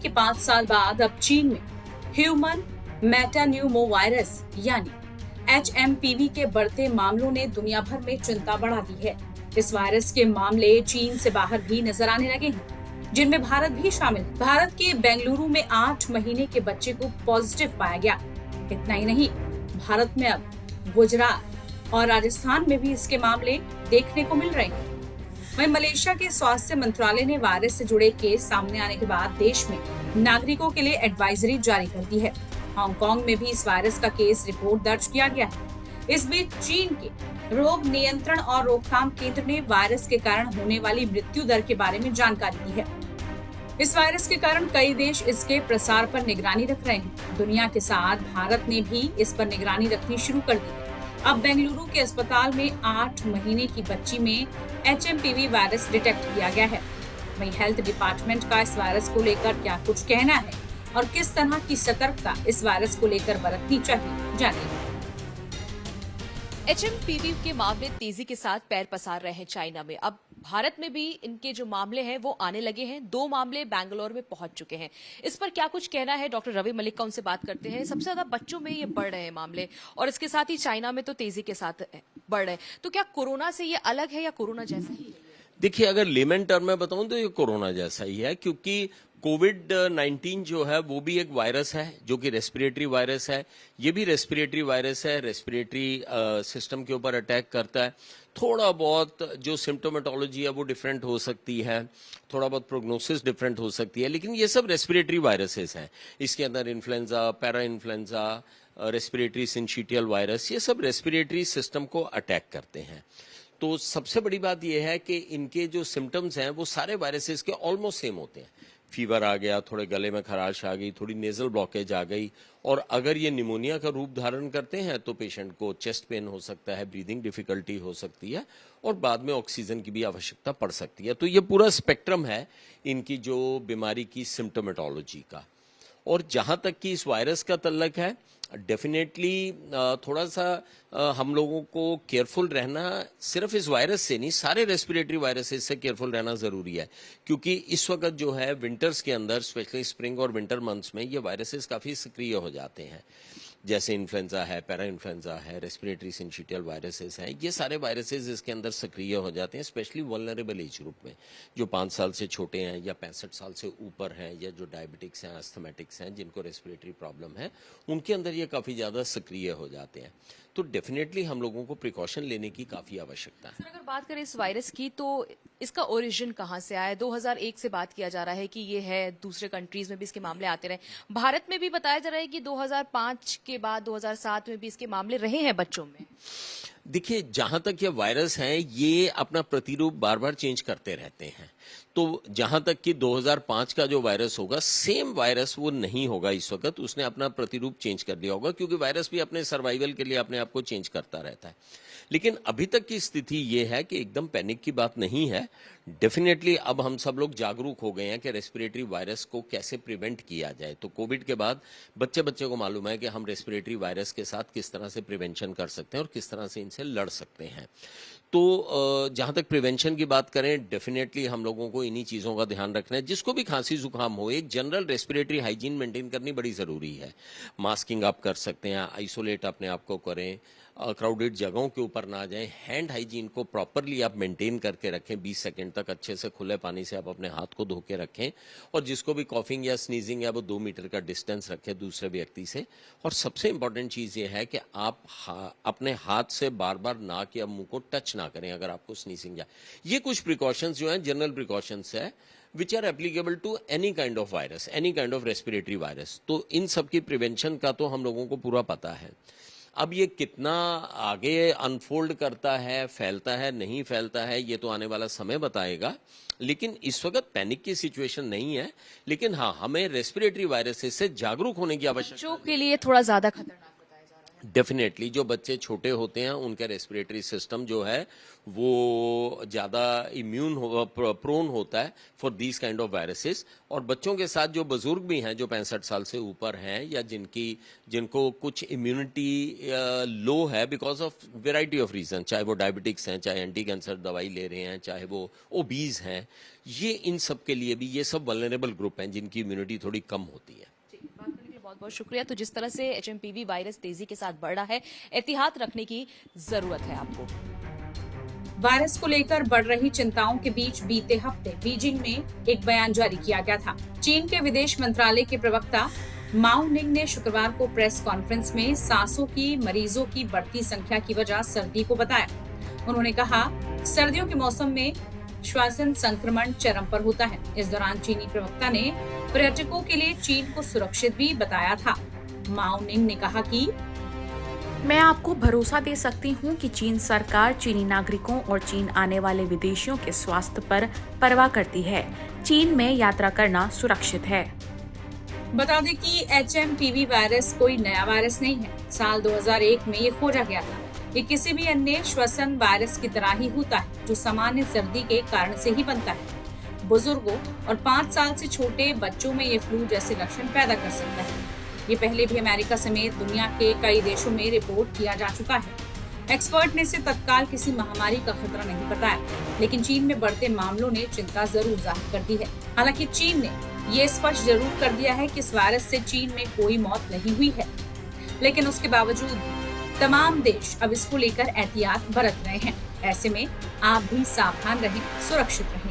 के 5 साल बाद अब चीन में ह्यूमन मेटान्यूमो वायरस यानी HMPV के बढ़ते मामलों ने दुनिया भर में चिंता बढ़ा दी है। इस वायरस के मामले चीन से बाहर भी नजर आने लगे हैं, जिनमें भारत भी शामिल है। भारत के बेंगलुरु में 8 महीने के बच्चे को पॉजिटिव पाया गया। इतना ही नहीं, भारत में अब गुजरात और राजस्थान में भी इसके मामले देखने को मिल रहे हैं। वहीं मलेशिया के स्वास्थ्य मंत्रालय ने वायरस से जुड़े केस सामने आने के बाद देश में नागरिकों के लिए एडवाइजरी जारी कर दी है। हांगकांग में भी इस वायरस का केस रिपोर्ट दर्ज किया गया है। इस बीच चीन के रोग नियंत्रण और रोकथाम केंद्र ने वायरस के कारण होने वाली मृत्यु दर के बारे में जानकारी दी है। इस वायरस के कारण कई देश इसके प्रसार पर निगरानी रख रहे हैं। दुनिया के साथ भारत ने भी इस पर निगरानी रखनी शुरू कर दी है। अब बेंगलुरु के अस्पताल में 8 महीने की बच्ची में HMPV वायरस डिटेक्ट किया गया है। वहीं हेल्थ डिपार्टमेंट का इस वायरस को लेकर क्या कुछ कहना है और किस तरह की सतर्कता इस वायरस को लेकर बरतनी चाहिए, जानिए। HMPV के मामले तेजी के साथ पैर पसार रहे हैं चाइना में। अब भारत में भी इनके जो मामले हैं वो आने लगे हैं। 2 मामले बैंगलोर में पहुंच चुके हैं। इस पर क्या कुछ कहना है डॉक्टर रवि मलिक का, उनसे बात करते हैं। सबसे ज्यादा बच्चों में ये बढ़ रहे हैं मामले और इसके साथ ही चाइना में तो तेजी के साथ बढ़ रहे हैं। तो क्या कोरोना से ये अलग है या कोरोना जैसा ही है? देखिए, अगर लेमन टर्म में बताऊं तो ये कोरोना जैसा ही है, क्योंकि कोविड-19 जो है वो भी एक वायरस है जो कि रेस्पिरेटरी वायरस है। ये भी रेस्पिरेटरी वायरस है, रेस्पिरेटरी सिस्टम के ऊपर अटैक करता है। थोड़ा बहुत जो सिम्टोमेटोलॉजी है वो डिफरेंट हो सकती है, थोड़ा बहुत प्रोग्नोसिस डिफरेंट हो सकती है, लेकिन ये सब रेस्पिरेटरी वायरसेस हैं। इसके अंदर influenza, parainfluenza, respiratory syncytial virus, ये सब रेस्पिरेटरी सिस्टम को अटैक करते हैं। तो सबसे बड़ी बात यह है कि इनके जो सिम्टम्स हैं वो सारे वायरसेस के ऑलमोस्ट सेम होते हैं। फीवर आ गया, थोड़े गले में खराश आ गई, थोड़ी नेजल ब्लॉकेज आ गई, और अगर ये निमोनिया का रूप धारण करते हैं तो पेशेंट को चेस्ट पेन हो सकता है, ब्रीदिंग डिफिकल्टी हो सकती है और बाद में ऑक्सीजन की भी आवश्यकता पड़ सकती है। तो ये पूरा स्पेक्ट्रम है इनकी जो बीमारी की सिम्टोमेटोलॉजी का। और जहां तक कि इस वायरस का तल्लक है, डेफिनेटली थोड़ा सा हम लोगों को केयरफुल रहना, सिर्फ इस वायरस से नहीं, सारे रेस्पिरेटरी वायरसेस से केयरफुल रहना जरूरी है, क्योंकि इस वक्त जो है विंटर्स के अंदर, स्पेशली स्प्रिंग और विंटर मंथ्स में, ये वायरसेस काफी सक्रिय हो जाते हैं। जैसे इन्फ्लुएंजा है, पैरा इन्फ्लुएंजा है, रेस्पिरेटरी सिंचिटियल वायरसेस हैं, ये सारे वायरसेस इसके अंदर सक्रिय हो जाते हैं, स्पेशली वल्नरेबल एज ग्रुप में, जो 5 साल से छोटे हैं या 65 साल से ऊपर हैं, या जो डायबिटिक्स हैं, अस्थमेटिक्स हैं, जिनको रेस्पिरेटरी प्रॉब्लम है, उनके अंदर ये काफ़ी ज़्यादा सक्रिय हो जाते हैं। तो डेफिनेटली हम लोगों को प्रिकॉशन लेने की काफ़ी आवश्यकता है। अगर बात करें इस वायरस की, तो इसका ओरिजिन कहाँ से आया है? 2001 से बात किया जा रहा है कि ये है, दूसरे कंट्रीज में भी इसके मामले आते रहे। भारत में भी बताया जा रहा है कि 2005 के बाद 2007 में भी इसके मामले रहे हैं बच्चों में। देखिए, जहां तक ये वायरस हैं, ये अपना प्रतिरूप बार बार चेंज करते रहते हैं। तो जहां तक कि 2005 का जो वायरस होगा, सेम वायरस वो नहीं होगा इस वक्त, उसने अपना प्रतिरूप चेंज कर दिया होगा, क्योंकि वायरस भी अपने सर्वाइवल के लिए अपने आप को चेंज करता रहता है। लेकिन अभी तक की स्थिति ये है कि एकदम पैनिक की बात नहीं है। डेफिनेटली अब हम सब लोग जागरूक हो गए हैं कि रेस्पिरेटरी वायरस को कैसे प्रिवेंट किया जाए। तो कोविड के बाद बच्चे को मालूम है कि हम रेस्पिरेटरी वायरस के साथ किस तरह से प्रिवेंशन कर सकते हैं और किस तरह से इनसे लड़ सकते हैं। तो जहां तक प्रिवेंशन की बात करें, डेफिनेटली हम लोगों को इन्हीं चीज़ों का ध्यान रखना है। जिसको भी खांसी जुकाम हो, एक जनरल रेस्पिरेटरी हाइजीन मेंटेन करनी बड़ी ज़रूरी है। मास्किंग आप कर सकते हैं, आइसोलेट अपने आप को करें, क्राउडेड जगहों के ऊपर ना जाएं, हैंड हाइजीन को प्रॉपरली आप मेंटेन करके रखें, 20 सेकंड तक अच्छे से खुले पानी से आप अपने हाथ को धो के रखें, और जिसको भी कॉफिंग या स्नीजिंग है वो 2 मीटर का डिस्टेंस रखें दूसरे व्यक्ति से। और सबसे इंपॉर्टेंट चीज़ ये है कि आप अपने हाथ से बार बार नाक या मुंह को टच ना करें अगर आपको स्नीजिंग या, ये कुछ प्रिकॉशंस जो हैं, जनरल प्रिकॉशंस है, which are applicable to any kind of virus, any kind of respiratory virus. तो इन सब की प्रिवेंशन का तो हम लोगों को पूरा पता है। अब ये कितना आगे अनफोल्ड करता है, फैलता है, नहीं फैलता है, ये तो आने वाला समय बताएगा। लेकिन इस वक्त पैनिक की सिचुएशन नहीं है, लेकिन हाँ, हमें रेस्पिरेटरी वायरसेस से जागरूक होने की आवश्यकता है। बच्चों के लिए थोड़ा ज्यादा खतरनाक बताया जा रहा है। डेफिनेटली जो बच्चे छोटे होते हैं उनका रेस्पिरेटरी सिस्टम जो है वो ज़्यादा प्रोन होता है for these kind of viruses. और बच्चों के साथ जो बुजुर्ग भी हैं जो 65 साल से ऊपर हैं या जिनको कुछ इम्यूनिटी लो है because of variety of reason, चाहे वो डायबिटिक्स हैं, चाहे एंटी कैंसर दवाई ले रहे हैं, चाहे वो ओबीज हैं, ये इन सब के लिए भी ये सब वल्नरेबल ग्रुप हैं जिनकी इम्यूनिटी थोड़ी कम होती है। बात करने के लिए बहुत बहुत शुक्रिया। तो जिस तरह से एचएमपीवी वायरस तेजी के साथ बढ़ रहा है, एहतियात रखने की जरूरत है आपको। वायरस को लेकर बढ़ रही चिंताओं के बीच बीते हफ्ते बीजिंग में एक बयान जारी किया गया था। चीन के विदेश मंत्रालय के प्रवक्ता माओ निंग ने शुक्रवार को प्रेस कॉन्फ्रेंस में सांसों की मरीजों की बढ़ती संख्या की वजह सर्दी को बताया। उन्होंने कहा, सर्दियों के मौसम में श्वसन संक्रमण चरम पर होता है। इस दौरान चीनी प्रवक्ता ने पर्यटकों के लिए चीन को सुरक्षित भी बताया था। माओ निंग ने कहा कि मैं आपको भरोसा दे सकती हूं कि चीन सरकार चीनी नागरिकों और चीन आने वाले विदेशियों के स्वास्थ्य पर परवाह करती है। चीन में यात्रा करना सुरक्षित है। बता दें कि एचएमपीवी वायरस कोई नया वायरस नहीं है। साल 2001 में ये खोजा गया था। ये किसी भी अन्य श्वसन वायरस की तरह ही होता है जो सामान्य सर्दी के कारण से ही बनता है। बुजुर्गों और 5 साल से छोटे बच्चों में ये फ्लू जैसे लक्षण पैदा कर सकता है। ये पहले भी अमेरिका समेत दुनिया के कई देशों में रिपोर्ट किया जा चुका है। एक्सपर्ट ने इसे तत्काल किसी महामारी का खतरा नहीं बताया, लेकिन चीन में बढ़ते मामलों ने चिंता जरूर जाहिर कर दी है। हालांकि चीन ने ये स्पष्ट जरूर कर दिया है कि इस वायरस से चीन में कोई मौत नहीं हुई है, लेकिन उसके बावजूद तमाम देश अब इसको लेकर एहतियात बरत रहे हैं। ऐसे में आप भी सावधान रहें, सुरक्षित रहें।